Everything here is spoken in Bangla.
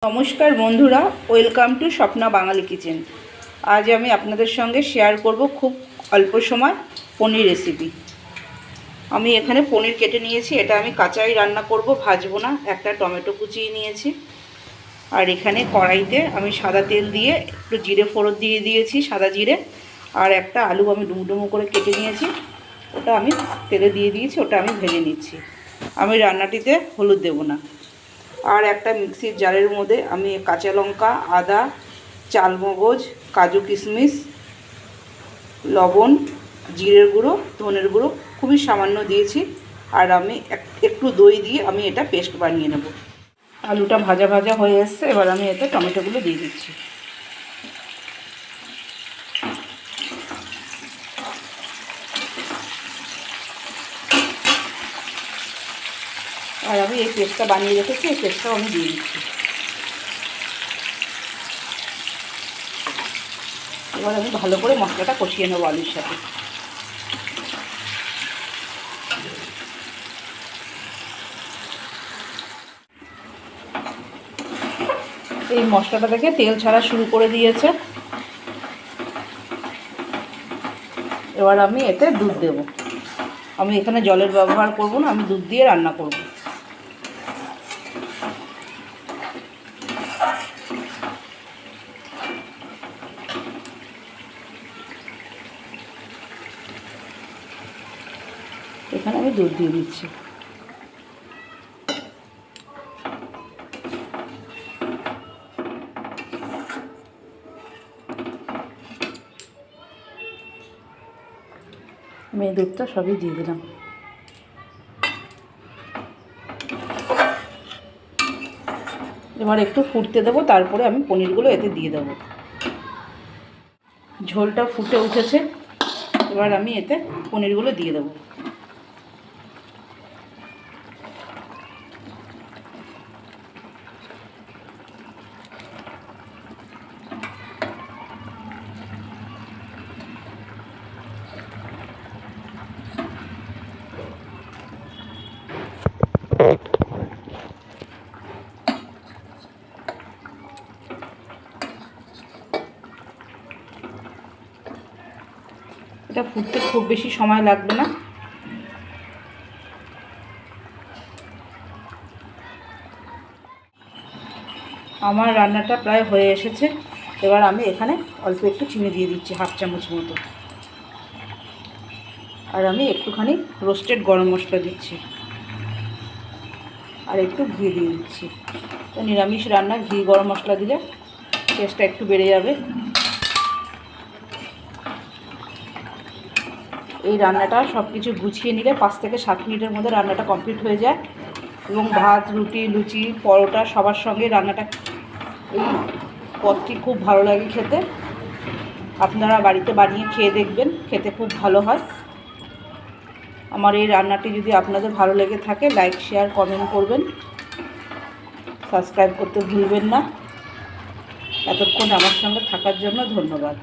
নমস্কার বন্ধুরা, welcome to Swapna Bangali kitchen. আজ আমি আপনাদের সঙ্গে শেয়ার করব খুব অল্প সময় পনির রেসিপি। আমি এখানে পনির কেটে নিয়েছি, এটা আমি কাঁচাই রান্না করব, ভাজবো না। একটা টমেটো কুচিয়ে নিয়েছি, আর এখানে কড়াইতে আমি সাদা তেল দিয়ে একটু জিরে ফোড়ন দিয়ে দিয়েছি, সাদা জিরে। আর একটা আলু আমি ডুমো করে কেটে নিয়েছি, ওটা আমি তেলে দিয়ে দিয়েছি, ওটা আমি ভেজে নিচ্ছি। আমি রান্নাটিতে হলুদ দেবো না। আর একটা মিক্সির জারের মধ্যে আমি কাঁচা লঙ্কা, আদা, চালমগজ, কাজু কিশমিশ, লবণ, জিরের গুঁড়ো, ধনের গুঁড়ো খুবই সামান্য দিয়েছি। আর আমি একটু দই দিয়ে আমি এটা পেস্ট বানিয়ে নেব। আলুটা ভাজা ভাজা হয়ে এসছে, এবার আমি এতে টমেটোগুলো দিয়ে দিচ্ছি। আর আমি এই পেস্টটা বানিয়ে রেখেছি, এই পেস্টটাও আমি দিয়ে দিচ্ছি। এবার আমি ভালো করে মশলাটা কষিয়ে নেবো আলুর সাথে। এই মশলাটা থেকে তেল ছাড়া শুরু করে দিয়েছে। এবার আমি এতে দুধ দেব। আমি এখানে জলের ব্যবহার করব না, আমি দুধ দিয়ে রান্না করব। এখানে আমি দুধ দিয়ে দিচ্ছি। আমি এই দুধটা সবই দিয়ে দিলাম। এবার একটু ফুটতে দেবো, তারপরে আমি পনিরগুলো এতে দিয়ে দেবো। ঝোলটা ফুটে উঠেছে, এবার আমি এতে পনিরগুলো দিয়ে দেবো। এটা ফুটতে খুব বেশি সময় লাগবে না। আমার রান্নাটা প্রায় হয়ে এসেছে। এবার আমি এখানে অল্প একটু চিনি দিয়ে দিচ্ছি, হাফ চামচ মতো। আর আমি একটুখানি রোস্টেড গরম মশলা দিচ্ছি, আর একটু ঘি দিয়ে দিচ্ছি। তো নিরামিষ রান্না ঘি গরম মশলা দিলে টেস্টটা একটু বেড়ে যাবে। এই রান্নাটা সব কিছু গুছিয়ে নিলে 5 থেকে 7 মিনিটের মধ্যে রান্নাটা কমপ্লিট হয়ে যায়, এবং ভাত, রুটি, লুচি, পরোটা সবার সঙ্গে রান্নাটা, এই পদটি খুব ভালো লাগে খেতে। আপনারা বাড়িতে বানিয়ে খেয়ে দেখবেন, খেতে খুব ভালো হয়। আমার এই রান্নাটি যদি আপনাদের ভালো লেগে থাকে, লাইক, শেয়ার, কমেন্ট করবেন, সাবস্ক্রাইব করতে ভুলবেন না। এতক্ষণ আমার সঙ্গে থাকার জন্য ধন্যবাদ।